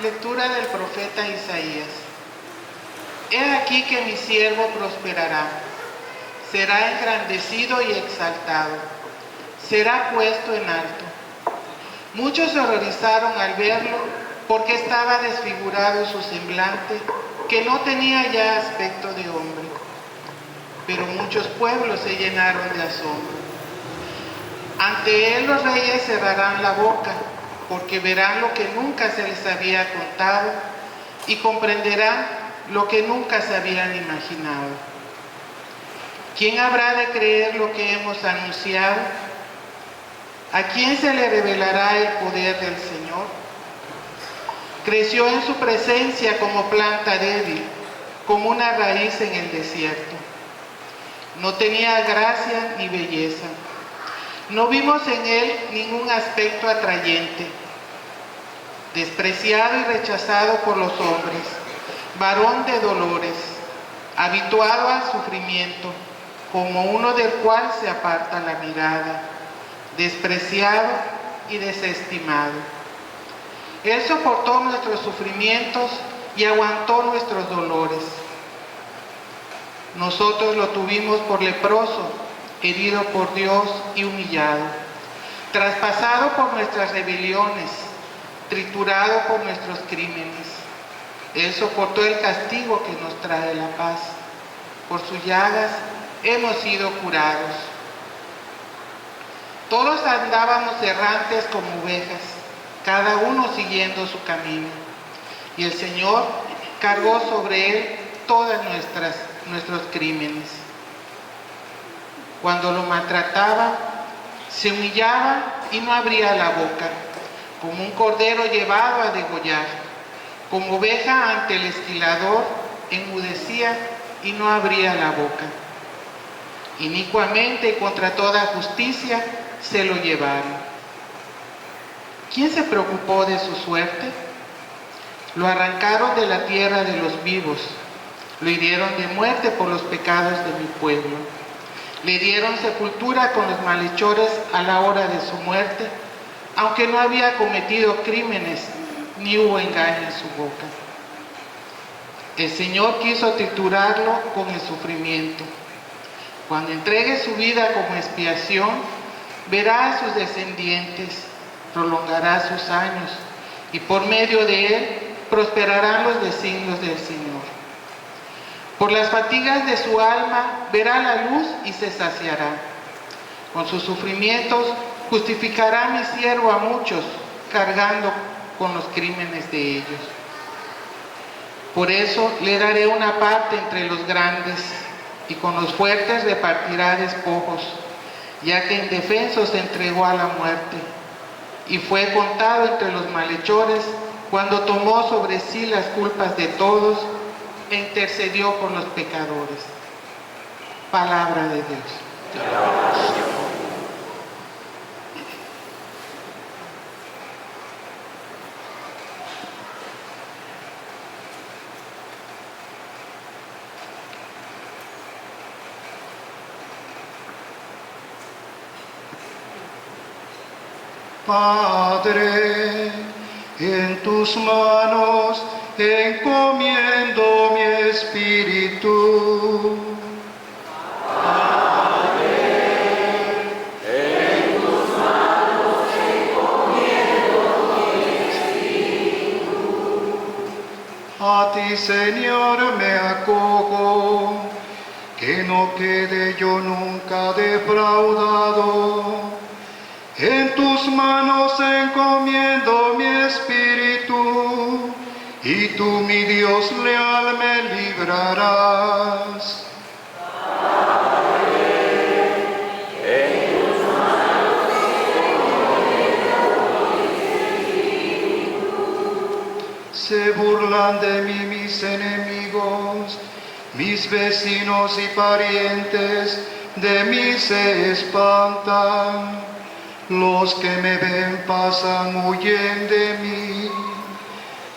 Lectura del profeta Isaías. He aquí que mi siervo prosperará, será engrandecido y exaltado, será puesto en alto. Muchos se horrorizaron al verlo, porque estaba desfigurado su semblante, que no tenía ya aspecto de hombre. Pero muchos pueblos se llenaron de asombro. Ante él los reyes cerrarán la boca, porque verán lo que nunca se les había contado y comprenderán lo que nunca se habían imaginado. ¿Quién habrá de creer lo que hemos anunciado? ¿A quién se le revelará el poder del Señor? Creció en su presencia como planta débil, como una raíz en el desierto. No tenía gracia ni belleza. No vimos en él ningún aspecto atrayente. Despreciado y rechazado por los hombres, varón de dolores, habituado al sufrimiento, como uno del cual se aparta la mirada, despreciado y desestimado. Él soportó nuestros sufrimientos y aguantó nuestros dolores. Nosotros lo tuvimos por leproso, herido por Dios y humillado, traspasado por nuestras rebeliones, triturado por nuestros crímenes. Él soportó el castigo que nos trae la paz. Por sus llagas hemos sido curados. Todos andábamos errantes como ovejas, cada uno siguiendo su camino. Y el Señor cargó sobre él todos nuestros crímenes. Cuando lo maltrataba, se humillaba y no abría la boca, como un cordero llevado a degollar, como oveja ante el esquilador, enmudecía y no abría la boca. Inicuamente y contra toda justicia se lo llevaron. ¿Quién se preocupó de su suerte? Lo arrancaron de la tierra de los vivos, lo hirieron de muerte por los pecados de mi pueblo. Le dieron sepultura con los malhechores a la hora de su muerte, aunque no había cometido crímenes, ni hubo engaño en su boca. El Señor quiso triturarlo con el sufrimiento. Cuando entregue su vida como expiación, verá a sus descendientes, prolongará sus años, y por medio de él prosperarán los designios del Señor. Por las fatigas de su alma verá la luz y se saciará. Con sus sufrimientos justificará mi siervo a muchos, cargando con los crímenes de ellos. Por eso le daré una parte entre los grandes, y con los fuertes repartirá despojos, ya que indefenso se entregó a la muerte, y fue contado entre los malhechores cuando tomó sobre sí las culpas de todos e intercedió por los pecadores. Palabra de Dios. Padre, en tus manos encomiendo mi espíritu. Padre, en tus manos encomiendo mi espíritu. A ti, Señor, me acojo, que no quede yo nunca defraudado. En tus manos encomiendo mi espíritu, y tú, mi Dios leal, me librarás. Padre, en tus manos encomiendo mi espíritu. Se burlan de mí mis enemigos, mis vecinos y parientes, de mí se espantan. Los que me ven pasan, huyen de mí.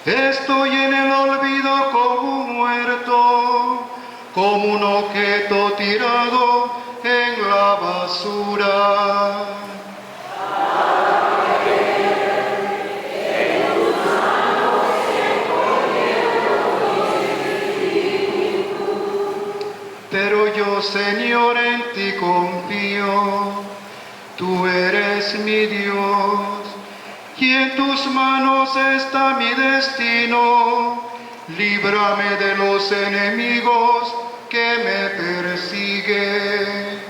Estoy en el olvido como un muerto, como un objeto tirado en la basura. Padre, en tus manos eres mi Dios, y en tus manos está mi destino. Líbrame de los enemigos que me persiguen.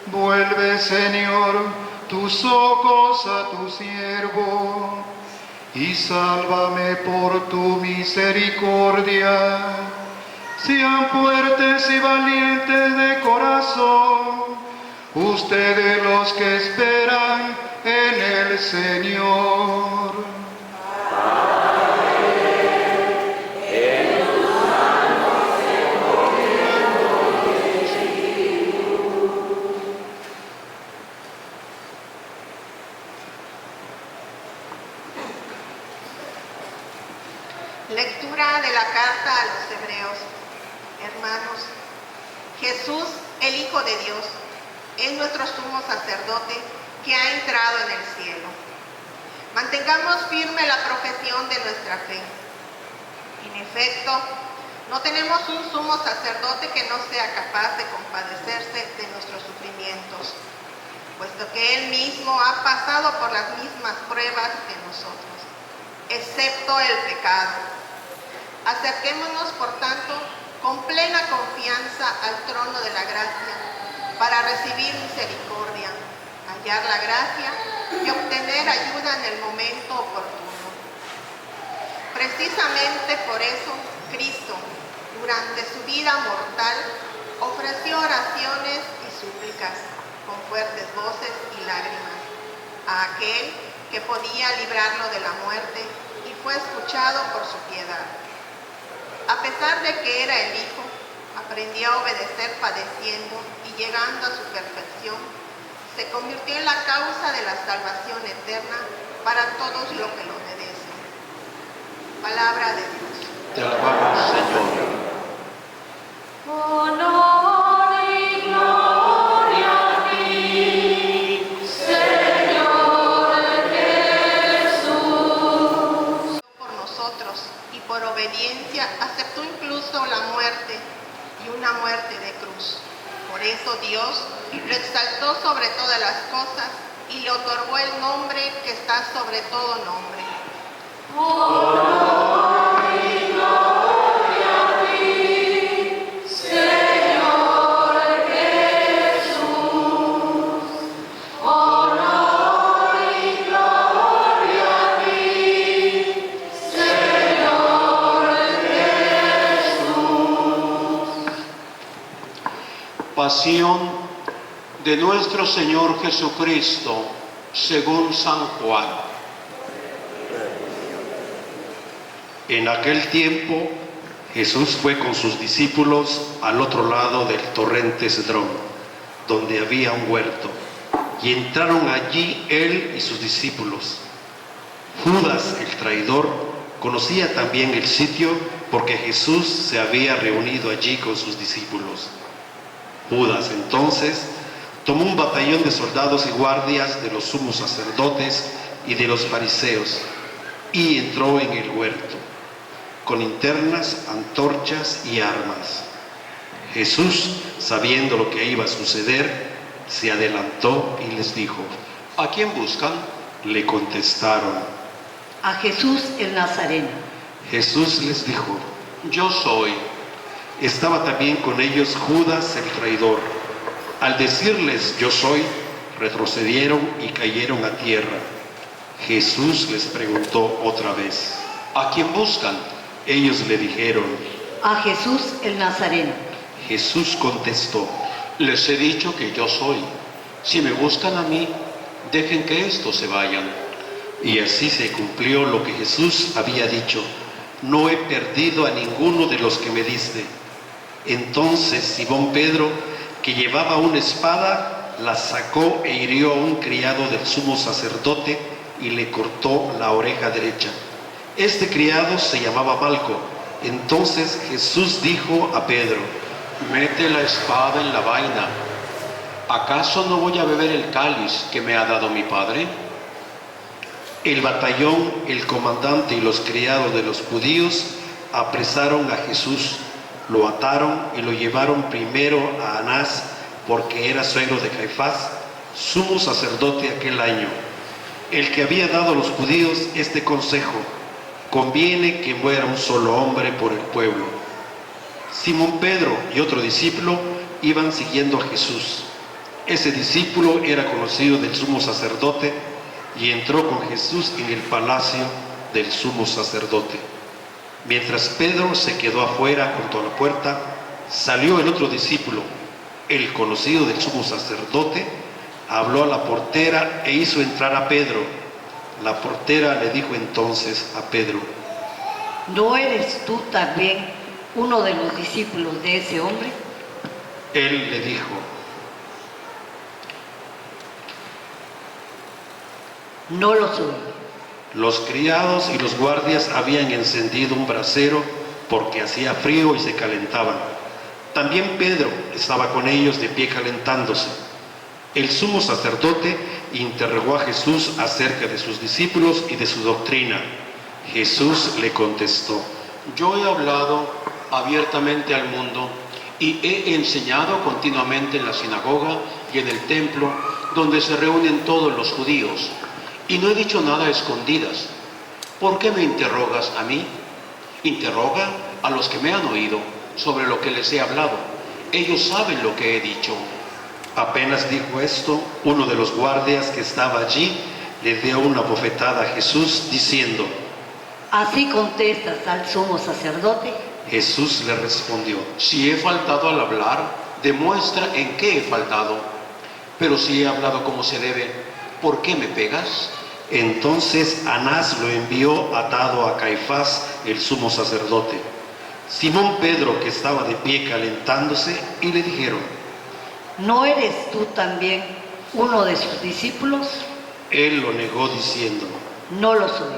Vuelve, Señor, tus ojos a tu siervo, y sálvame por tu misericordia. Sean fuertes y valientes de corazón, ustedes los que esperan en el Señor. Lectura de la carta a los Hebreos. Hermanos, Jesús, el Hijo de Dios, es nuestro sumo sacerdote que ha entrado en el cielo. Mantengamos firme la profesión de nuestra fe. En efecto, no tenemos un sumo sacerdote que no sea capaz de compadecerse de nuestros sufrimientos, puesto que Él mismo ha pasado por las mismas pruebas que nosotros, excepto el pecado. Acerquémonos, por tanto, con plena confianza al trono de la gracia, para recibir misericordia, hallar la gracia y obtener ayuda en el momento oportuno. Precisamente por eso, Cristo, durante su vida mortal, ofreció oraciones y súplicas, con fuertes voces y lágrimas, a aquel que podía librarlo de la muerte, y fue escuchado por su piedad. A pesar de que era el Hijo, aprendió a obedecer padeciendo y llegando a su perfección, se convirtió en la causa de la salvación eterna para todos los que lo merecen. Palabra de Dios. Te alabamos, Señor. Honor y gloria a ti, Señor Jesús. Por nosotros y por obediencia aceptó incluso la muerte, y una muerte de cruz. Por eso Dios lo exaltó sobre todas las cosas y le otorgó el nombre que está sobre todo nombre. Honor y gloria a ti, Señor Jesús. Honor y gloria a ti, Señor Jesús. Pasión de nuestro Señor Jesucristo, según San Juan. En aquel tiempo, Jesús fue con sus discípulos al otro lado del torrente Cedrón, donde había un huerto, y entraron allí él y sus discípulos. Judas, el traidor, conocía también el sitio porque Jesús se había reunido allí con sus discípulos. Judas entonces tomó un batallón de soldados y guardias de los sumos sacerdotes y de los fariseos y entró en el huerto, con linternas, antorchas y armas. Jesús, sabiendo lo que iba a suceder, se adelantó y les dijo: ¿A quién buscan? Le contestaron. A Jesús el Nazareno. Jesús les dijo: Yo soy. Estaba también con ellos Judas el traidor. Al decirles yo soy, retrocedieron y cayeron a tierra. Jesús les preguntó otra vez. ¿A quién buscan? Ellos le dijeron. A Jesús el Nazareno. Jesús contestó. Les he dicho que yo soy. Si me buscan a mí, dejen que estos se vayan. Y así se cumplió lo que Jesús había dicho: no he perdido a ninguno de los que me diste. Entonces Simón Pedro, que llevaba una espada, la sacó e hirió a un criado del sumo sacerdote y le cortó la oreja derecha. Este criado se llamaba Malco. Entonces Jesús dijo a Pedro: Mete la espada en la vaina. ¿Acaso no voy a beber el cáliz que me ha dado mi Padre? El batallón, el comandante y los criados de los judíos apresaron a Jesús, lo ataron y lo llevaron primero a Anás, porque era suegro de Caifás, sumo sacerdote aquel año, el que había dado a los judíos este consejo: conviene que muera un solo hombre por el pueblo. Simón Pedro y otro discípulo iban siguiendo a Jesús. Ese discípulo era conocido del sumo sacerdote y entró con Jesús en el palacio del sumo sacerdote. Mientras Pedro se quedó afuera junto a la puerta, salió el otro discípulo, el conocido del sumo sacerdote, habló a la portera e hizo entrar a Pedro. La portera le dijo entonces a Pedro: ¿No eres tú también uno de los discípulos de ese hombre? Él le dijo: No lo soy. Los criados y los guardias habían encendido un brasero porque hacía frío y se calentaban. También Pedro estaba con ellos de pie calentándose. El sumo sacerdote interrogó a Jesús acerca de sus discípulos y de su doctrina. Jesús le contestó: Yo he hablado abiertamente al mundo y he enseñado continuamente en la sinagoga y en el templo donde se reúnen todos los judíos, y no he dicho nada a escondidas. ¿Por qué me interrogas a mí? Interroga a los que me han oído sobre lo que les he hablado. Ellos saben lo que he dicho. Apenas dijo esto, uno de los guardias que estaba allí le dio una bofetada a Jesús diciendo: ¿Así contestas al sumo sacerdote? Jesús le respondió: Si he faltado al hablar, demuestra en qué he faltado. Pero si he hablado como se debe, ¿por qué me pegas? Entonces Anás lo envió atado a Caifás, el sumo sacerdote. Simón Pedro, que estaba de pie calentándose, y le dijeron: ¿No eres tú también uno de sus discípulos? Él lo negó diciendo: No lo soy.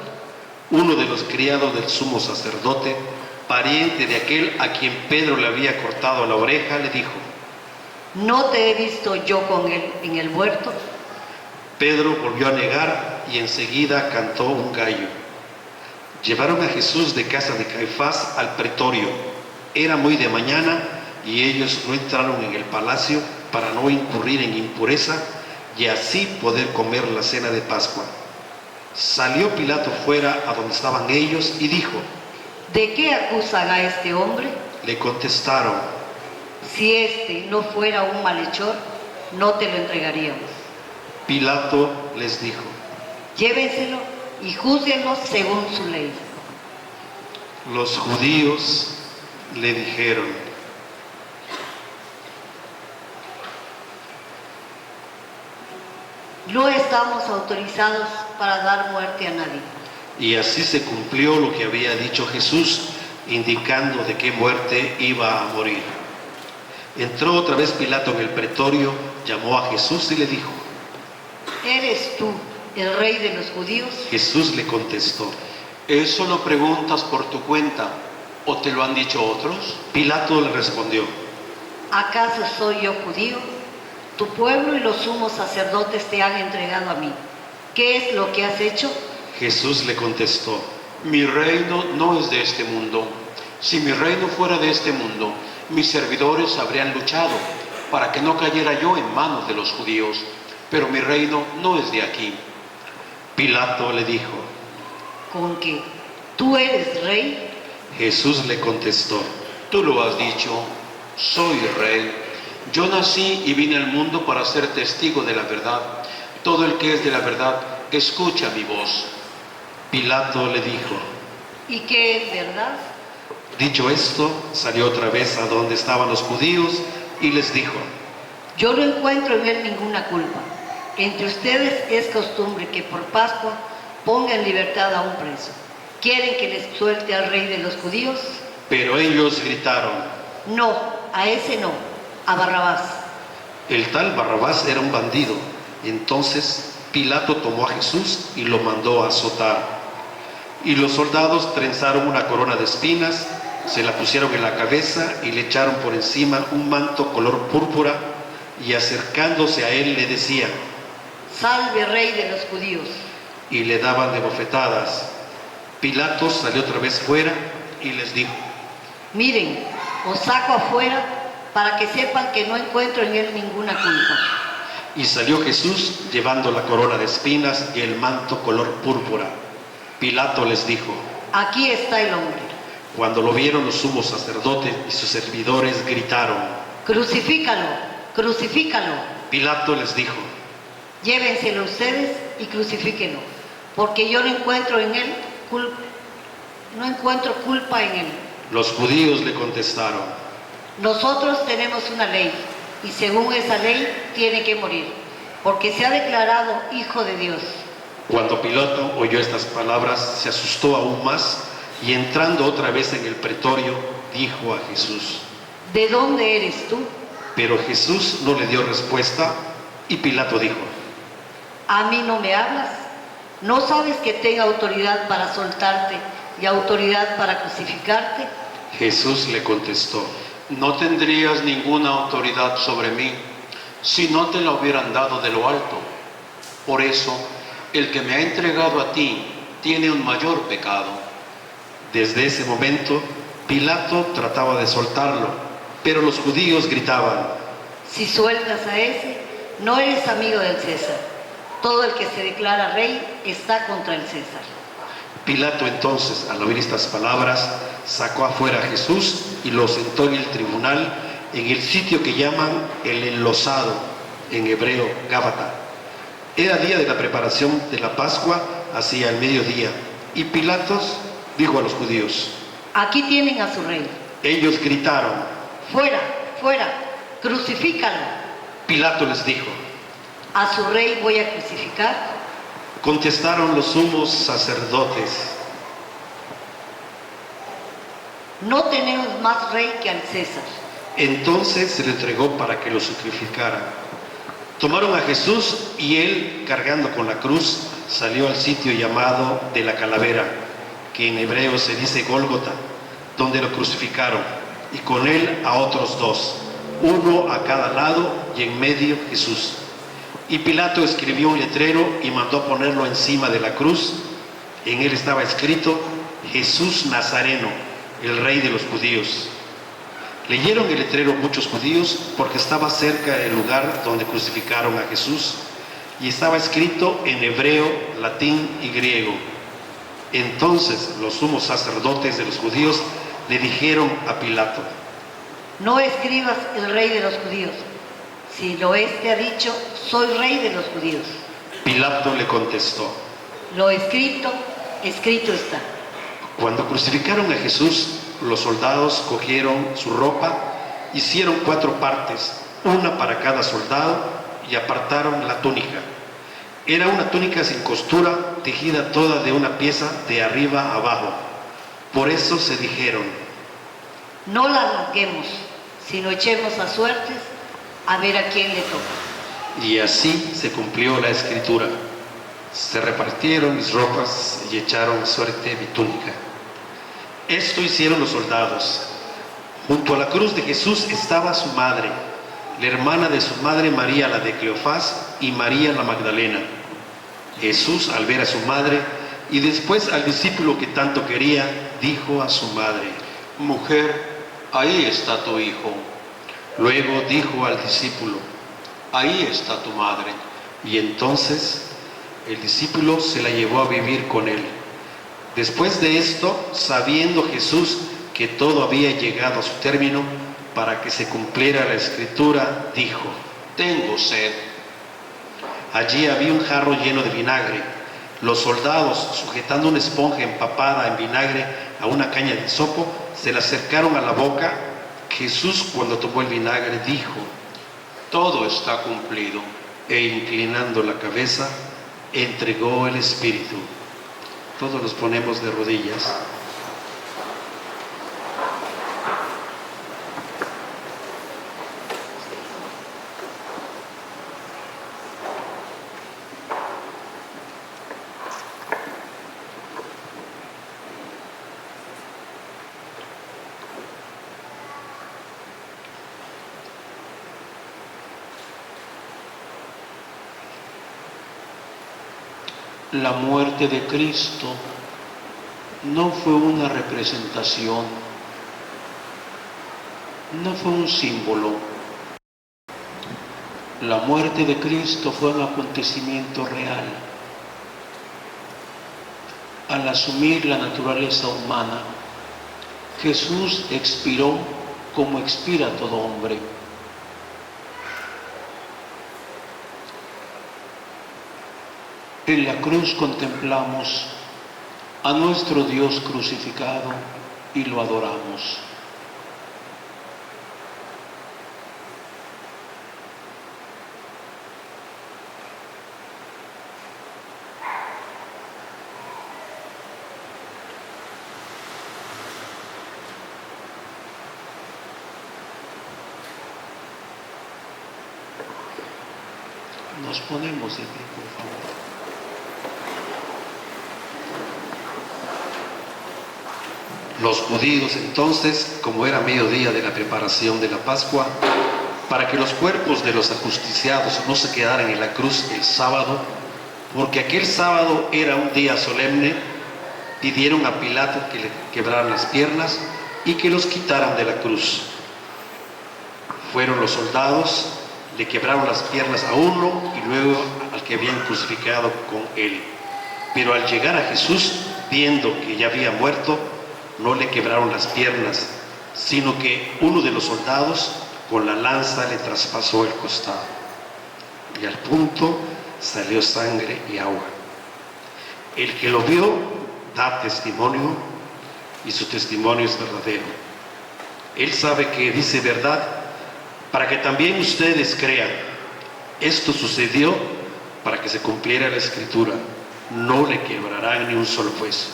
Uno de los criados del sumo sacerdote, pariente de aquel a quien Pedro le había cortado la oreja, le dijo: ¿No te he visto yo con él en el huerto? Pedro volvió a negar y enseguida cantó un gallo. Llevaron a Jesús de casa de Caifás al pretorio. Era muy de mañana y ellos no entraron en el palacio para no incurrir en impureza y así poder comer la cena de Pascua. Salió Pilato fuera a donde estaban ellos y dijo: ¿De qué acusan a este hombre? Le contestaron: Si este no fuera un malhechor, no te lo entregaríamos. Pilato les dijo: Llévenselo y júzguenlo según su ley. Los judíos le dijeron: No estamos autorizados para dar muerte a nadie. y así se cumplió lo que había dicho Jesús, indicando de qué muerte iba a morir. Entró otra vez Pilato en el pretorio, llamó a Jesús y le dijo: ¿Eres tú el rey de los judíos? Jesús le contestó. ¿Eso lo preguntas por tu cuenta o te lo han dicho otros? Pilato le respondió: ¿Acaso soy yo judío? Tu pueblo y los sumos sacerdotes te han entregado a mí. ¿Qué es lo que has hecho? Jesús le contestó: Mi reino no es de este mundo. Si mi reino fuera de este mundo, mis servidores habrían luchado para que no cayera yo en manos de los judíos, pero mi reino no es de aquí. Pilato le dijo: ¿Con qué? ¿Tú eres rey? Jesús le contestó: Tú lo has dicho, soy rey. Yo nací y vine al mundo para ser testigo de la verdad. Todo el que es de la verdad, escucha mi voz. Pilato le dijo. ¿Y qué es verdad? Dicho esto, salió otra vez a donde estaban los judíos y les dijo: Yo no encuentro en él ninguna culpa. Entre ustedes es costumbre que por Pascua ponga en libertad a un preso. ¿Quieren que les suelte al rey de los judíos? Pero ellos gritaron: No, a ese no, a Barrabás. el tal Barrabás era un bandido. Entonces Pilato tomó a Jesús y lo mandó a azotar. Y los soldados trenzaron una corona de espinas, se la pusieron en la cabeza y le echaron por encima un manto color púrpura, y acercándose a él le decían: Salve, rey de los judíos. y le daban de bofetadas. Pilato salió otra vez fuera y les dijo: Miren, os saco afuera para que sepan que no encuentro en él ninguna culpa. Y salió Jesús llevando la corona de espinas y el manto color púrpura. Pilato les dijo: Aquí está el hombre. Cuando lo vieron los sumos sacerdotes y sus servidores gritaron. Crucifícalo, crucifícalo. Pilato les dijo: Llévenselo ustedes y crucifíquenlo, porque yo no encuentro en él culpa en él. Los judíos le contestaron: Nosotros tenemos una ley, y según esa ley tiene que morir, porque se ha declarado hijo de Dios. Cuando Pilato oyó estas palabras, se asustó aún más y entrando otra vez en el pretorio, dijo a Jesús: ¿De dónde eres tú? Pero Jesús no le dio respuesta y Pilato dijo: ¿A mí no me hablas? ¿No sabes que tengo autoridad para soltarte y autoridad para crucificarte? Jesús le contestó: No tendrías ninguna autoridad sobre mí si no te la hubieran dado de lo alto. Por eso, el que me ha entregado a ti tiene un mayor pecado. Desde ese momento, Pilato trataba de soltarlo, pero los judíos gritaban: Si sueltas a ese, no eres amigo del César. Todo el que se declara rey está contra el César. Pilato entonces, al oír estas palabras, sacó afuera a Jesús y lo sentó en el tribunal, en el sitio que llaman el enlosado, en hebreo Gábata. Era día de la preparación de la Pascua, hacia el mediodía, y Pilatos dijo a los judíos: Aquí tienen a su rey. Ellos gritaron. Fuera, fuera, crucifícalo. Pilato les dijo: A su rey voy a crucificar. Contestaron los sumos sacerdotes: No tenemos más rey que al César. Entonces se le entregó para que lo sacrificaran. Tomaron a Jesús y él, cargando con la cruz, salió al sitio llamado de la calavera, que en hebreo se dice Gólgota, donde lo crucificaron, y con él a otros dos, uno a cada lado y en medio Jesús. Y Pilato escribió un letrero y mandó ponerlo encima de la cruz. En él estaba escrito: Jesús Nazareno, el rey de los judíos. Leyeron el letrero muchos judíos porque estaba cerca del lugar donde crucificaron a Jesús y estaba escrito en hebreo, latín y griego. Entonces los sumos sacerdotes de los judíos le dijeron a Pilato: No escribas el rey de los judíos. Si lo te ha dicho, soy rey de los judíos. Pilato le contestó: Lo escrito, escrito está. Cuando crucificaron a Jesús, los soldados cogieron su ropa, hicieron 4 partes, una para cada soldado, y apartaron la túnica. Era una túnica sin costura, tejida toda de una pieza de arriba a abajo. Por eso se dijeron: No la rasguemos, sino echemos a suertes a ver a quién le toca. Y así se cumplió la escritura. Se repartieron mis ropas y echaron suerte mi túnica. Esto hicieron los soldados. Junto a la cruz de Jesús estaba su madre, la hermana de su madre María la de Cleofás y María la Magdalena. Jesús, al ver a su madre y después al discípulo que tanto quería, dijo a su madre: Mujer, ahí está tu hijo. Luego dijo al discípulo: Ahí está tu madre. Y entonces el discípulo se la llevó a vivir con él. Después de esto, sabiendo Jesús que todo había llegado a su término, para que se cumpliera la escritura, dijo: Tengo sed. Allí había un jarro lleno de vinagre. Los soldados, sujetando una esponja empapada en vinagre a una caña de hisopo, se la acercaron a la boca. Jesús, cuando tomó el vinagre, dijo: Todo está cumplido. E inclinando la cabeza, entregó el Espíritu. Todos nos ponemos de rodillas. La muerte de Cristo no fue una representación, no fue un símbolo. La muerte de Cristo fue un acontecimiento real. Al asumir la naturaleza humana, Jesús expiró como expira todo hombre. En la cruz contemplamos a nuestro Dios crucificado y lo adoramos. Nos ponemos de pie, por favor. Los judíos entonces, como era mediodía de la preparación de la Pascua, para que los cuerpos de los ajusticiados no se quedaran en la cruz el sábado, porque aquel sábado era un día solemne, pidieron a Pilato que le quebraran las piernas y que los quitaran de la cruz. Fueron los soldados, le quebraron las piernas a uno y luego al que habían crucificado con él. Pero al llegar a Jesús, viendo que ya había muerto, no le quebraron las piernas, sino que uno de los soldados con la lanza le traspasó el costado. Y al punto salió sangre y agua. El que lo vio da testimonio y su testimonio es verdadero. Él sabe que dice verdad para que también ustedes crean. Esto sucedió para que se cumpliera la Escritura: no le quebrarán ni un solo hueso.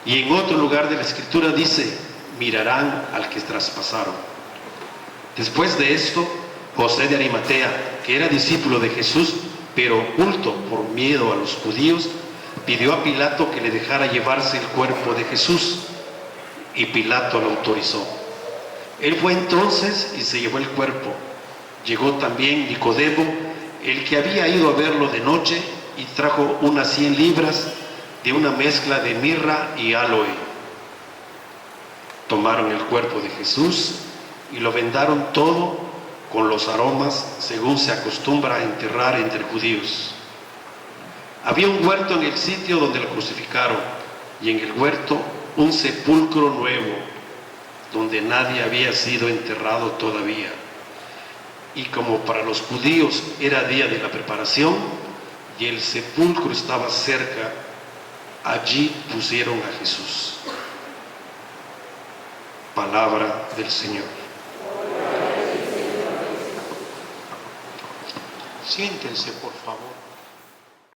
Y en otro lugar de la Escritura dice: mirarán al que traspasaron. Después de esto, José de Arimatea, que era discípulo de Jesús, pero oculto por miedo a los judíos, pidió a Pilato que le dejara llevarse el cuerpo de Jesús, y Pilato lo autorizó. Él fue entonces y se llevó el cuerpo. Llegó también Nicodemo, el que había ido a verlo de noche, y trajo unas 100 libras de una mezcla de mirra y áloe. Tomaron el cuerpo de Jesús y lo vendaron todo con los aromas, según se acostumbra a enterrar entre judíos. Había un huerto en el sitio donde lo crucificaron, y en el huerto un sepulcro nuevo, donde nadie había sido enterrado todavía. Y como para los judíos era día de la preparación, y el sepulcro estaba cerca, allí pusieron a Jesús. Palabra del Señor. Siéntense, por favor.